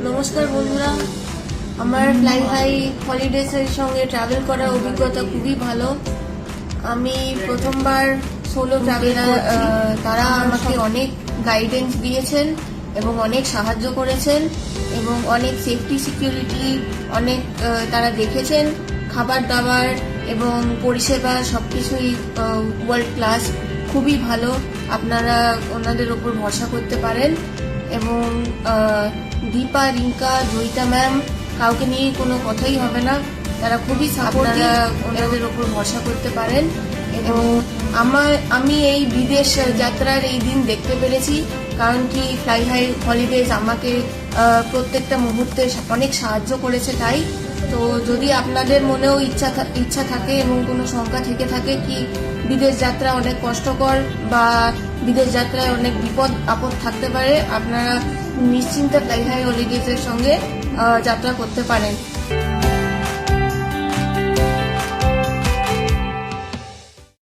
নমস্কার বন্ধুরা, আমার ফ্লাই হাই হলিডেজের সঙ্গে ট্রাভেল করার অভিজ্ঞতা খুবই ভালো। আমি প্রথমবার সোলো ট্রাভেলার, তারা আমাকে অনেক গাইডেন্স দিয়েছেন এবং অনেক সাহায্য করেছেন এবং অনেক সেফটি সিকিউরিটি অনেক তারা দেখেছেন। খাবার দাবার এবং পরিষেবা সবকিছুই ওয়ার্ল্ড ক্লাস, খুবই ভালো। আপনারা ওনাদের ওপর ভরসা করতে পারেন এবং দীপা, রিঙ্কা, জয়িতা ম্যাম, কাউকে নিয়ে কোনো কথাই হবে না, তারা খুবই সাপোর্টিভ। ওনাদের ওপর ভরসা করতে পারেন এবং আমি এই বিদেশ যাত্রার এই দিন দেখতে পেরেছি, কারণ কি ফ্লাই হাই হলিডেজ আমাকে প্রত্যেকটা মুহূর্তে অনেক সাহায্য করেছে। তাই তো যদি আপনাদের মনেও ইচ্ছা থাকে এবং কোনো শঙ্কা থেকে থাকে কি বিদেশ যাত্রা অনেক কষ্টকর বা বিদেশ যাত্রায় অনেক বিপদ আপদ থাকতে পারে, আপনারা নিশ্চিন্তে ফ্লাই হাই হলিডেজের সঙ্গে যাত্রা করতে পারেন।